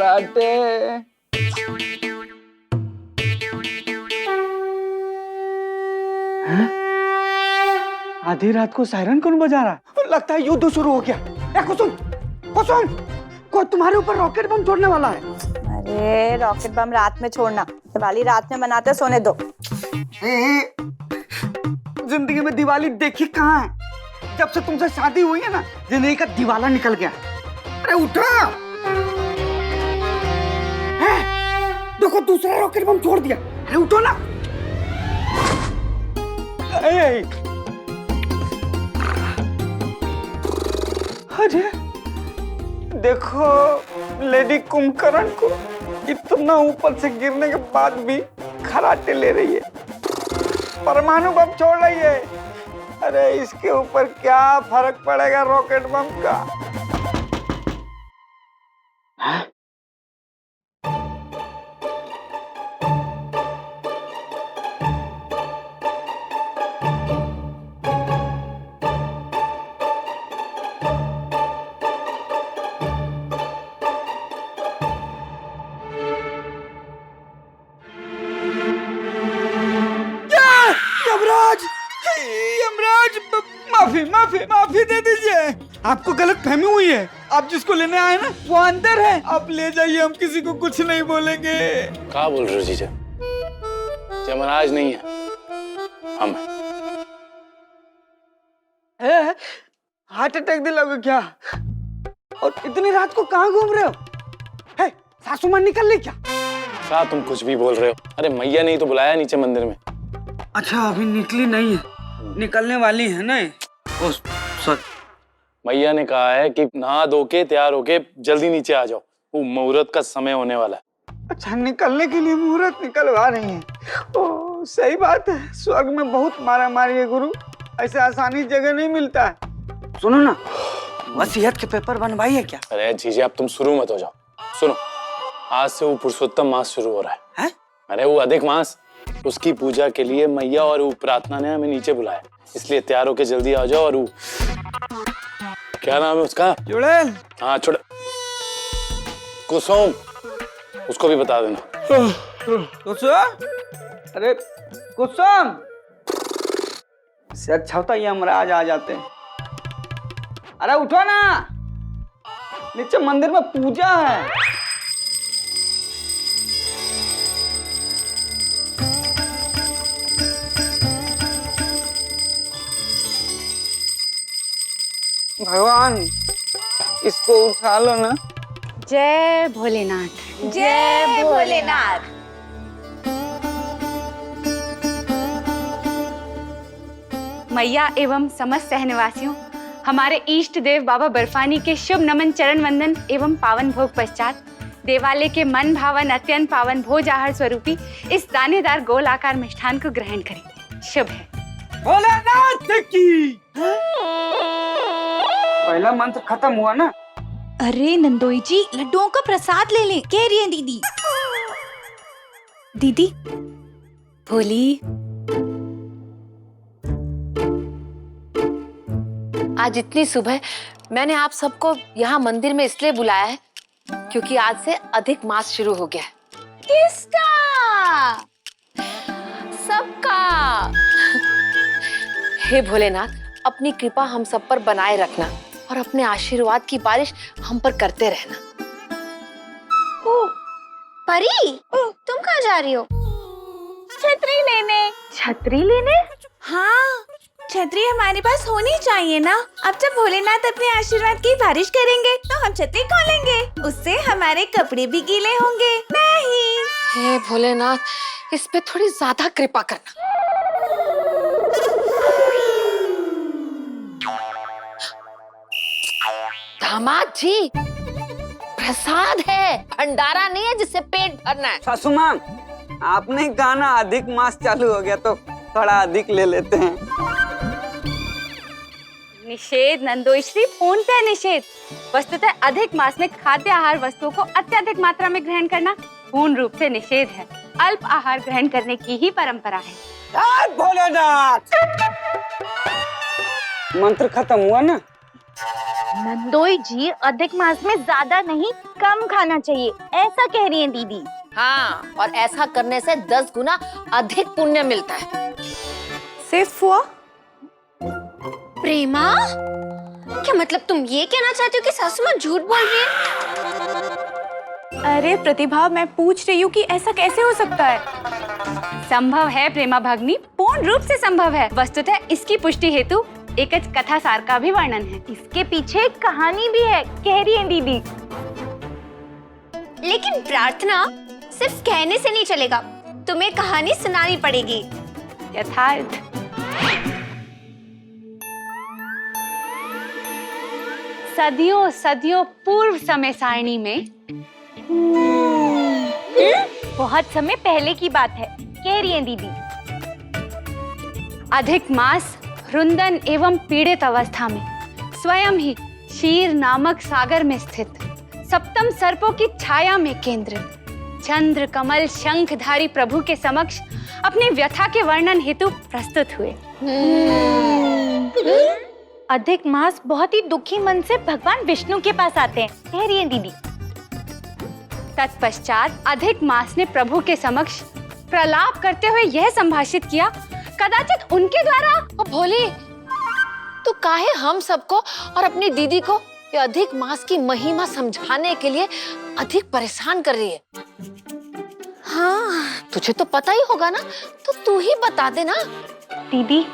खराटे। आधी रात को सायरन कौन बजा रहा? लगता है युद्ध शुरू हो गया। कुसुम, कुसुम, कोई तुम्हारे ऊपर रॉकेट बम छोड़ने वाला है। अरे रॉकेट बम रात में छोड़ना, दिवाली रात में मनाते, सोने दो। जिंदगी में दिवाली देखी कहाँ है? जब से तुमसे शादी हुई है ना, जिंदगी का दिवाला निकल गया। अरे उठो, देखो दूसरा रॉकेट बम छोड़ दिया। अरे उठो ना। अरे देखो लेडी कुंभकर्ण को इतना ऊपर से गिरने के बाद भी खराटे ले रही है, परमाणु बम छोड़ रही है। अरे इसके ऊपर क्या फर्क पड़ेगा रॉकेट बम का? यमराज, यमराज, माफी माफी माफी दे दीजिए। आपको गलत फहमी हुई है। आप जिसको लेने आए ना वो अंदर है, आप ले जाइए, हम किसी को कुछ नहीं बोलेंगे। क्या बोल रहे हो जीजा? यमराज नहीं है, हम हैं। हार्ट अटैक दिलाओगे क्या? और इतनी रात को कहाँ घूम रहे हो? है, सासू माँ निकल ली क्या? क्या तुम कुछ भी बोल रहे हो? अरे मैया नहीं तो बुलाया नीचे मंदिर में। अच्छा अभी निकली नहीं है, निकलने वाली है ना? ओ सॉरी। मैया ने कहा है कि नहा धो के तैयार होके जल्दी नीचे आ जाओ, वो मुहूर्त का समय होने वाला है। अच्छा निकलने के लिए मुहूर्त निकलवा रही है। ओ सही बात है, स्वर्ग में बहुत मारा मारी है गुरु, ऐसे आसानी जगह नहीं मिलता है। सुनो ना, वसीयत के पेपर बनवाइए क्या? अरे जीजा अब तुम शुरू मत हो जाओ। सुनो, आज से वो पुरुषोत्तम मास शुरू हो रहा है। अरे वो अधिक मास, उसकी पूजा के लिए मैया और वो प्रार्थना ने हमें नीचे बुलाया, इसलिए तैयार होके जल्दी आ जाओ। और वो क्या नाम है उसका? चुड़ैल। हाँ चुड़ैल, कुसुम, उसको भी बता देना। कुसुम, अरे कुसुम, इससे अच्छा होता ये यमराज आ जाते हैं। अरे उठो ना, नीचे मंदिर में पूजा है। भगवान इसको उठा लो ना। जय भोलेनाथ, जय भोलेनाथ। मैया एवं समस्त सहनिवासियों, हमारे इष्ट देव बाबा बर्फानी के शुभ नमन चरण वंदन एवं पावन भोग पश्चात देवालय के मन भावन अत्यंत पावन भोज आहार स्वरूपी इस दानेदार गोल आकार मिष्ठान को ग्रहण करें। शुभ है। भोलेनाथ की। पहला मंत्र खत्म हुआ ना? अरे नंदोई जी, लड्डुओं का प्रसाद ले लें, कह रही है दीदी। दीदी भोली, आज इतनी सुबह मैंने आप सबको यहाँ मंदिर में इसलिए बुलाया है क्योंकि आज से अधिक मास शुरू हो गया है। किसका? सबका। हे भोलेनाथ, अपनी कृपा हम सब पर बनाए रखना और अपने आशीर्वाद की बारिश हम पर करते रहना। परी, तुम कहाँ जा रही हो? छतरी लेने। छतरी लेने? हाँ, छतरी हमारे पास होनी चाहिए ना। अब जब भोलेनाथ अपने आशीर्वाद की बारिश करेंगे तो हम छतरी खोलेंगे, उससे हमारे कपड़े भी गीले होंगे नहीं। हे भोलेनाथ, इस पे थोड़ी ज्यादा कृपा करना। दामाद जी, प्रसाद है, भंडारा नहीं है जिससे पेट भरना है। सासू माँ, आपने कहा ना अधिक मास चालू हो गया तो थोड़ा अधिक ले लेते हैं। निषेध नंदोश्री, पूर्णतः निषेध। वस्तुतः अधिक मास में खाद्य आहार वस्तुओं को अत्यधिक मात्रा में ग्रहण करना पूर्ण रूप से निषेध है। अल्प आहार ग्रहण करने की ही परंपरा है। भोलेनाथ, मंत्र खत्म हुआ ना? नंदोई जी, अधिक मास में ज्यादा नहीं कम खाना चाहिए, ऐसा कह रही है दीदी। हाँ, और ऐसा करने से 10 गुना अधिक पुण्य मिलता है। सिर्फ हुआ प्रेमा, क्या मतलब तुम ये कहना चाहती हो कि सासू माँ झूठ बोल रही है? अरे प्रतिभा, मैं पूछ रही हूँ कि ऐसा कैसे हो सकता है। संभव है प्रेमा भगनी, पूर्ण रूप से संभव है। वस्तुतः इसकी पुष्टि हेतु एक कथा सार का भी वर्णन है। इसके पीछे एक कहानी भी है, कह रही है दीदी। लेकिन प्रार्थना सिर्फ कहने से नहीं चलेगा, तुम्हें कहानी सुनानी पड़ेगी। यथार्थ। सदियों सदियों पूर्व समय सारणी में, बहुत समय पहले की बात है, कह रही है दीदी। अधिक मास रुंदन एवं पीड़ित अवस्था में स्वयं ही क्षीर नामक सागर में स्थित सप्तम सर्पों की छाया में केंद्रित चंद्र कमल शंखधारी प्रभु के समक्ष अपनी व्यथा के वर्णन हेतु प्रस्तुत हुए। अधिक मास बहुत ही दुखी मन से भगवान विष्णु के पास आते हैं, कह रही है दीदी। तत्पश्चात अधिक मास ने प्रभु के समक्ष प्रलाप करते हुए यह संभाषित किया, कदाचित उनके द्वारा। भोली, तू काहे हम सबको और अपनी दीदी को ये अधिक मास की महिमा समझाने के लिए अधिक परेशान कर रही है? हाँ, तुझे तो पता ही होगा ना, तो तू ही बता दे ना। दीदी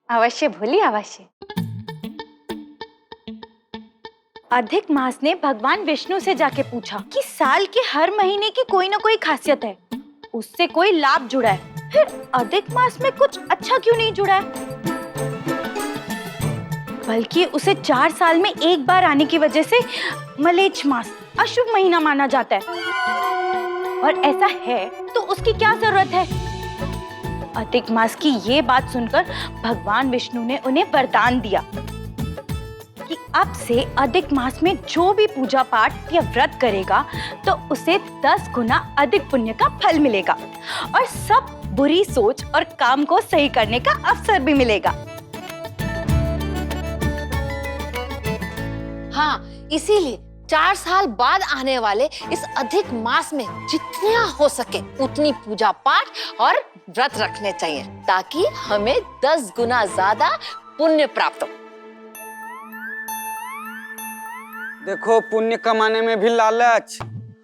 अवश्य भोली, अवश्य। अधिक मास ने भगवान विष्णु से जाके पूछा कि साल के हर महीने की कोई ना कोई खासियत है, उससे कोई लाभ जुड़ा है, फिर अधिक मास में कुछ अच्छा क्यों नहीं जुड़ा है? बल्कि उसे 4 साल में एक बार आने की वजह से मलेच्छ मास अशुभ महीना माना जाता है। और ऐसा है तो उसकी क्या जरूरत है? अधिक मास की ये बात सुनकर भगवान विष्णु ने उन्हें वरदान दिया कि अब से अधिक मास में जो भी पूजा पाठ या व्रत करेगा तो उसे 10 गुना अधिक पुण्य का फल मिलेगा और सब बुरी सोच और काम को सही करने का अवसर भी मिलेगा। हाँ, इसीलिए 4 साल बाद आने वाले इस अधिक मास में जितना हो सके उतनी पूजा पाठ और व्रत रखने चाहिए, ताकि हमें 10 गुना ज्यादा पुण्य प्राप्त हो। देखो, पुण्य कमाने में भी लालच।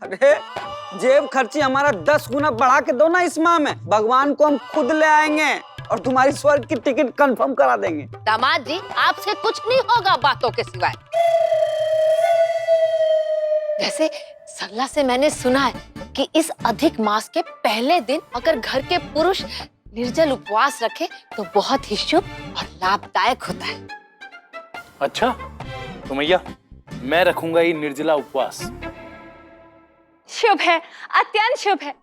अरे जेब खर्ची हमारा 10 गुना बढ़ा के दो ना इस माह में, भगवान को हम खुद ले आएंगे और तुम्हारी स्वर्ग की टिकट कंफर्म करा देंगे। दामाद जी, आपसे कुछ नहीं होगा बातों के सिवाय। वैसे सरला से मैंने सुना है कि इस अधिक मास के पहले दिन अगर घर के पुरुष निर्जल उपवास रखे तो बहुत ही शुभ और लाभदायक होता है। अच्छा, तो मैया मैं रखूंगा ये निर्जला उपवास। शुभ है, अत्यंत शुभ है।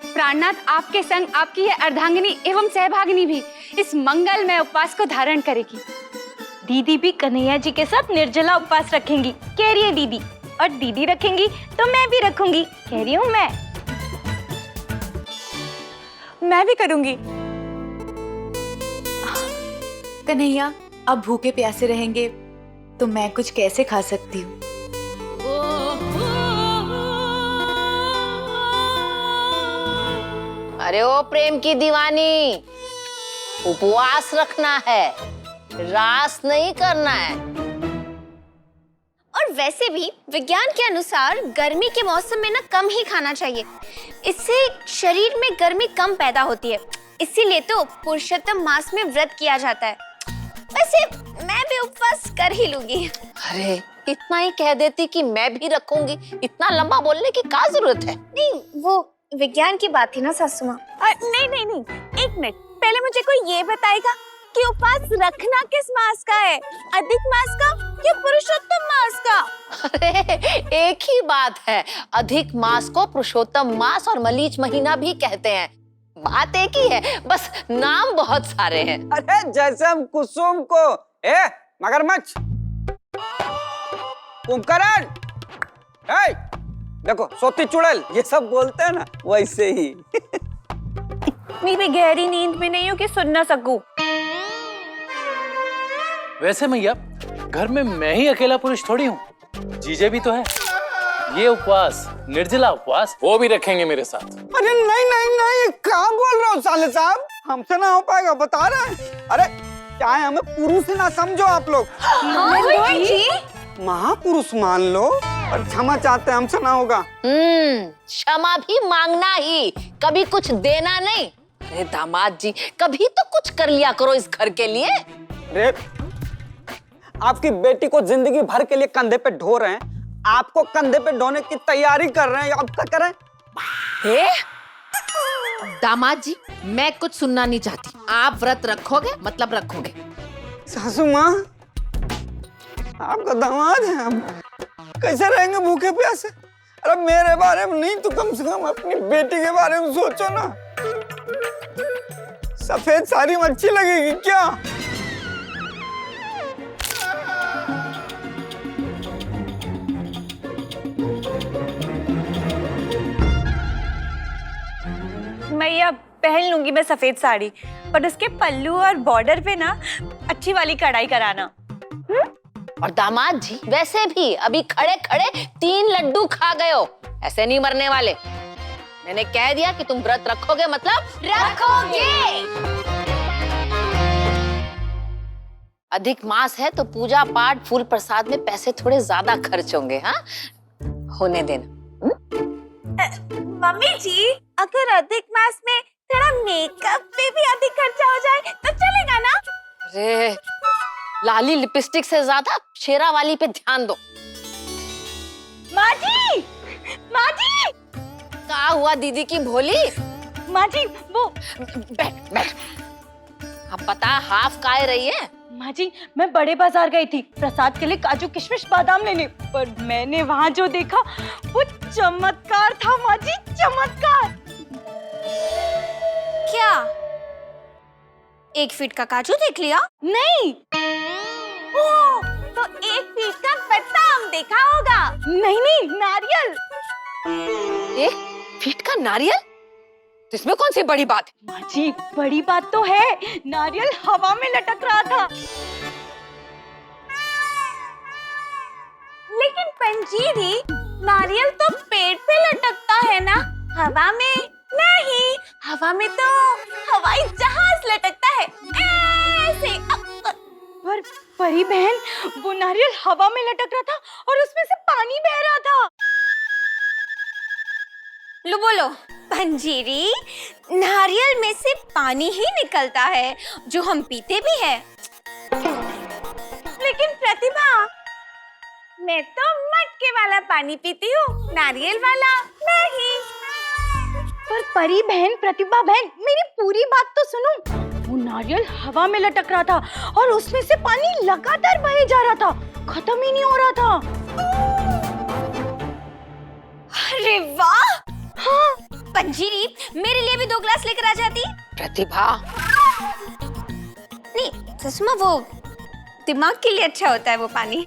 प्राणनाथ आपके संग आपकी यह अर्धांगिनी एवं सहभागिनी भी इस मंगलमय उपवास को धारण करेगी। दीदी भी कन्हैया जी के साथ निर्जला उपवास रखेंगी, कह रही है दीदी। और दीदी रखेंगी तो मैं भी रखूंगी, कह रही हूँ मैं भी करूंगी। कन्हैया, अब भूखे प्यासे रहेंगे तो मैं कुछ कैसे खा सकती हूँ? अरे ओ प्रेम की दीवानी, उपवास रखना है, रास नहीं करना है। और वैसे भी विज्ञान के अनुसार गर्मी के मौसम में ना कम ही खाना चाहिए, इससे शरीर में गर्मी कम पैदा होती है। इसीलिए तो पुरुषोत्तम मास में व्रत किया जाता है। वैसे मैं भी उपवास कर ही लूंगी। अरे इतना ही कह देती कि मैं भी रखूंगी, इतना लंबा बोलने की क्या जरूरत है? नहीं, वो विज्ञान की बात थी ना सासू माँ। नहीं, एक मिनट, पहले मुझे कोई ये बताएगा कि उपवास रखना किस मास का है, अधिक मास का या पुरुषोत्तम मास का? अरे एक ही बात है, अधिक मास को पुरुषोत्तम मास और मलीच महीना भी कहते हैं। बात एक ही है, बस नाम बहुत सारे हैं। अरे जैसे हम कुसुम को मगरमच्छ, कुंभकर्ण, देखो सोती चुड़ैल, ये सब बोलते हैं ना, वैसे ही। इतनी भी गहरी नींद में नहीं हूँ कि सुन ना सकूं। वैसे मैया घर में मैं ही अकेला पुरुष थोड़ी हूँ, जीजे भी तो है। ये उपवास, निर्जला उपवास, वो भी रखेंगे मेरे साथ। अरे नहीं नहीं नहीं, क्या बोल रहे हो साले साहब, हमसे ना हो पाएगा, बता रहे हैं। अरे चाहे हमें पुरुष ना समझो आप लोग, महापुरुष मान लो, और क्षमा चाहते हैं, हमसे ना होगा। क्षमा भी मांगना ही, कभी कुछ देना नहीं। अरे दामाद जी, कभी तो कुछ कर लिया करो इस घर के लिए। अरे आपकी बेटी को जिंदगी भर के लिए कंधे पे ढो रहे हैं, आपको कंधे पे ढोने की तैयारी कर रहे हैं, अब क्या करें? दामाद जी, मैं कुछ सुनना नहीं चाहती। आप व्रत रखोगे मतलब रखोगे। सासू माँ, आपका दामाद है, हम कैसे रहेंगे भूखे प्यासे? अरे मेरे बारे में नहीं तो कम से कम अपनी बेटी के बारे में सोचो ना। सफेद साड़ी में अच्छी लगेगी क्या? मैया पहन लूंगी मैं सफेद साड़ी, पर उसके पल्लू और बॉर्डर पे ना अच्छी वाली कढ़ाई कराना। और दामाद जी, वैसे भी अभी खड़े खड़े 3 लड्डू खा गए हो, ऐसे नहीं मरने वाले। मैंने कह दिया कि तुम व्रत रखोगे मतलब रखोगे। अधिक मास है तो पूजा पाठ फूल प्रसाद में पैसे थोड़े ज्यादा खर्च होंगे। हाँ, होने देना। मम्मी जी, अगर अधिक मास में थोड़ा मेकअप पे भी अधिक खर्चा हो जाए तो चलेगा ना? अरे लाली लिपस्टिक से ज्यादा शेरा वाली पे ध्यान दो। माँ जी, माँ जी, क्या हुआ दीदी की भोली? माँ जी वो बैठ बैठ। अब बता, हाफ काय रही है? माँ जी, मैं बड़े बाजार गई थी प्रसाद के लिए काजू किशमिश बादाम लेने, पर मैंने वहाँ जो देखा वो चमत्कार था माँ जी, चमत्कार। क्या 1 फीट का काजू देख लिया? नहीं, ओ, तो 1 फीट का बादाम देखा होगा। नहीं नहीं, नारियल। 1 फीट का नारियल? तो इसमें कौन सी बड़ी बात है? माँ जी, बड़ी बात तो है, नारियल हवा में लटक रहा था। लेकिन पंजीरी, नारियल तो पेड़ पे लटकता है ना, हवा में नहीं। हवा में तो हवाई जहाज लटकता है ऐसे। पर परी बहन, वो नारियल हवा में लटक रहा था और उसमें से पानी बह रहा था। लो बोलो पंजीरी, नारियल में से पानी ही निकलता है जो हम पीते भी है। लेकिन प्रतिभा, मैं तो मटके वाला पानी पीती हूँ, नारियल वाला नहीं। पर परी बहन, प्रतिभा बहन, मेरी पूरी बात तो सुनो। वो नारियल हवा में लटक रहा था और उसमें से पानी लगातार बहे जा रहा था, खत्म ही नहीं हो रहा था। अरे वाह! हाँ, पंजीरी, मेरे लिए भी 2 ग्लास लेकर आ जाती। प्रतिभा, नहीं ससुमा, वो दिमाग के लिए अच्छा होता है वो पानी।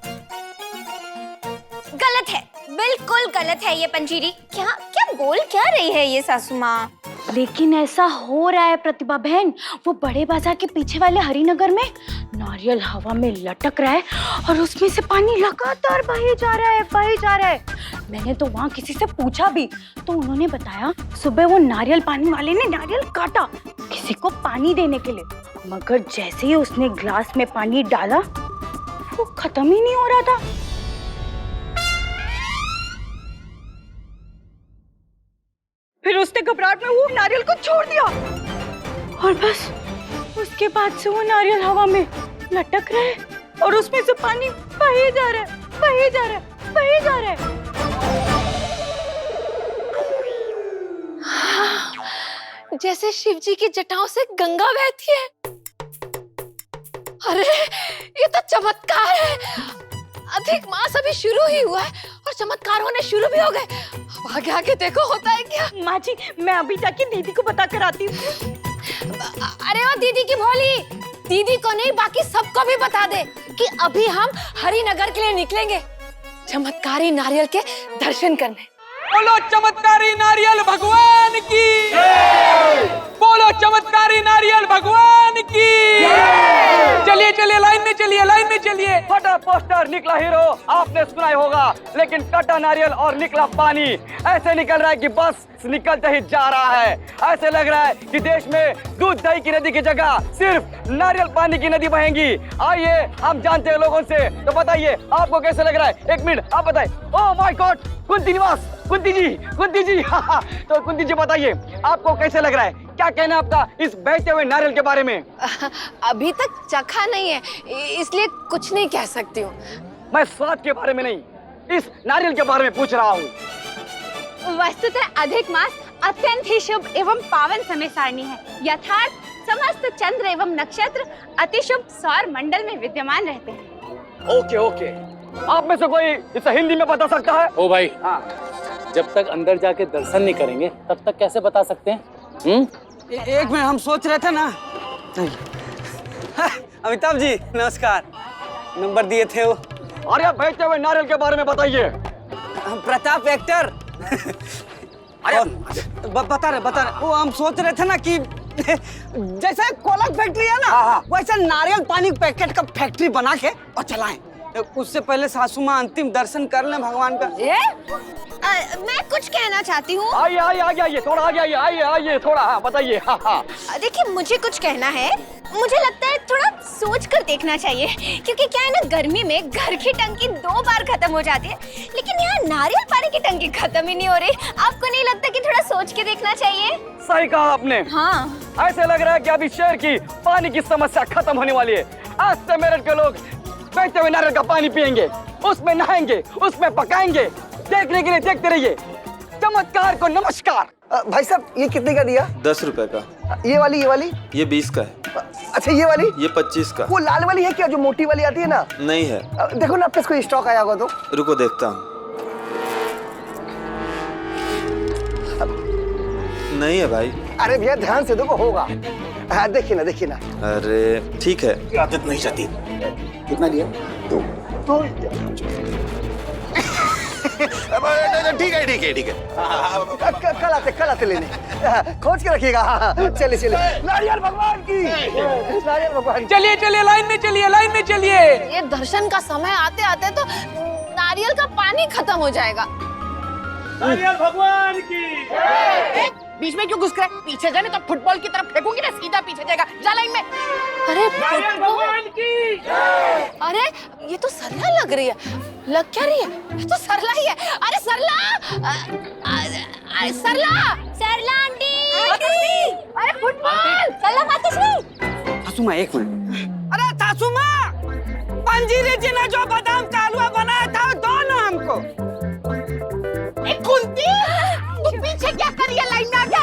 गलत है, बिल्कुल गलत है ये पंजीरी। क्या क्या बोल क्या रही है ये सासू माँ? लेकिन ऐसा हो रहा है प्रतिभा बहन, वो बड़े बाजार के पीछे वाले हरिनगर में नारियल हवा में लटक रहा है और उसमें से पानी लगातार बहे जा रहा है, बहे जा रहा है। मैंने तो वहाँ किसी से पूछा भी, तो उन्होंने बताया सुबह वो नारियल पानी वाले ने नारियल काटा किसी को पानी देने के लिए, मगर जैसे ही उसने ग्लास में पानी डाला वो खत्म ही नहीं हो रहा था। फिर उसने घबराहट में वो नारियल को छोड़ दिया और बस उसके बाद से वो नारियल हवा में लटक रहा है और उसमें से पानी बहे जा रहा है, बहे जा रहा है, बहे जा रहा है। जैसे शिव जी की जटाओं से गंगा बहती है। अरे ये तो चमत्कार है। अधिक मास अभी शुरू ही हुआ है और चमत्कार होने शुरू भी हो गए। अब आगे आगे देखो होता है क्या। माँ जी, मैं अभी जाके दीदी को बता कर आती हूँ। अरे ओ दीदी की भोली, दीदी को नहीं बाकी सबको भी बता दे कि अभी हम हरिनगर के लिए निकलेंगे चमत्कारी नारियल के दर्शन करने। बोलो चमत्कारी नारियल भगवान की, बोलो चमत्कारी नारियल भगवान की। चलिए चलिए, लाइन में चलिए, लाइन में चलिए। फटा पोस्टर निकला हीरो आपने सुना ही होगा, लेकिन कटा नारियल और निकला पानी। ऐसे निकल रहा है कि बस निकलते ही जा रहा है। ऐसे लग रहा है कि देश में दूध दही की नदी की जगह सिर्फ नारियल पानी की नदी बहेंगी। आइए हम जानते हैं लोगों से, तो बताइए आपको कैसे लग रहा है। एक मिनट आप बताइए। ओह माय गॉड, कुंती निवास, कुंती जी, कुंती जी। तो कुंती जी बताइए आपको कैसे लग रहा है, क्या कहना है आपका इस बहते हुए नारियल के बारे में? अभी तक चखा नहीं है, इसलिए कुछ नहीं कह सकती हूँ। मैं स्वाद के बारे में नहीं, इस नारियल के बारे में पूछ रहा हूँ। वस्तुतः अधिक मास अत्यंत ही शुभ एवं पावन समय सारणी है। यथार्थ समस्त चंद्र एवं नक्षत्र अति शुभ सौर मंडल में विद्यमान रहते हैं। ओके ओके, आप में से कोई इसे हिंदी में बता सकता है? ओ भाई, हाँ। जब तक अंदर जाके दर्शन नहीं करेंगे तब तक कैसे बता सकते हैं? एक मिनट, हम सोच रहे थे ना। अमिताभ जी नमस्कार, नंबर दिए थे वो। अरे बहते हुए नारियल के बारे में बताइए। प्रताप एक्टर। अरे बता रहे वो हम सोच रहे थे ना कि जैसे कोला फैक्ट्री है ना, वैसे नारियल पानी पैकेट का फैक्ट्री बना के और चलाएं। उससे पहले सासू माँ अंतिम दर्शन कर लें भगवान का। मैं कुछ कहना चाहती हूँ। आइए आइए आइए आइए, थोड़ा आगे आइए, आइए आइए थोड़ा, हाँ बताइए। हाँ हाँ देखिए मुझे कुछ कहना है। मुझे लगता है थोड़ा सोच कर देखना चाहिए, क्योंकि क्या है ना, गर्मी में घर की टंकी 2 बार खत्म हो जाती है, लेकिन यहाँ नारियल पानी की टंकी खत्म ही नहीं हो रही। आपको नहीं लगता कि थोड़ा सोच के देखना चाहिए? सही कहा आपने। हाँ, ऐसे लग रहा है कि अभी शहर की पानी की समस्या खत्म होने वाली है। आज से मेरठ के लोग बहते हुए नारियल का पानी पियेंगे, उसमें नहाएंगे, उसमें पकाएंगे। देखने के लिए देखते रहिए। चमत्कार को नमस्कार। भाई साहब ये कितने का दिया? 10 रुपए का। ये वाली ये 20 का है। अच्छा ये वाली? ये 25 का। वो लाल वाली है क्या, जो मोटी वाली आती है ना? नहीं है। देखो ना आपके कोई स्टॉक आया होगा तो। रुको देखता हूँ। नहीं है भाई। अरे भैया ध्यान से देखो, होगा। हाँ देखिए ना। अरे ठीक है। आदत नहीं जाती। कितना दिया? 2। ठीक है। कल आते लेने। खोज के रखिएगा। चलिए। नारियल भगवान की, नारियल भगवान की। चलिए चलिए, लाइन में चलिए, लाइन में चलिए। ये दर्शन का समय आते आते तो नारियल का पानी खत्म हो जाएगा। नारियल भगवान की। बीच में क्यों घुस रहा है? पीछे जाने तो फुटबॉल की तरफ फेंकूंगी ना, सीधा पीछे जाएगा। जा लाइन में। अरे भगवान की। अरे ये तो सरला लग रही है। लग क्या रही है? ये तो सरला ही है। अरे सरला, अरे सरला आंटी। अरे फुटबॉल, सरला माताश्री। सासू माँ एक मिनट। अरे सासू माँ, पंजीरी जी ने जो बादाम का हलवा बनाया था दो ना हमको। कुंती, तू पीछे क्या कर रही है? लाइन में आ गया।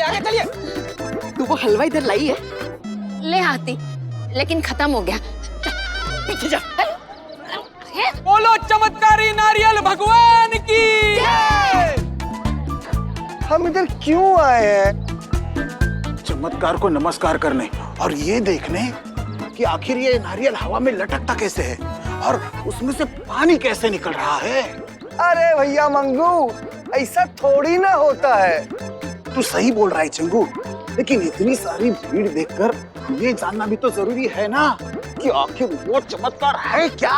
आगे चलिए। तू वो हलवा इधर लाई है? ले आती, लेकिन खत्म हो गया। पीछे जा। बोलो चमत्कारी नारियल भगवान की। हम इधर क्यों आए हैं? चमत्कार को नमस्कार करने और ये देखने कि आखिर ये नारियल हवा में लटकता कैसे है और उसमें से पानी कैसे निकल रहा है। अरे भैया मंगू, ऐसा थोड़ी ना होता है। तू सही बोल रहा है चंगू, लेकिन इतनी सारी भीड़ देखकर ये जानना भी तो जरूरी है ना कि आखिर वो चमत्कार है क्या।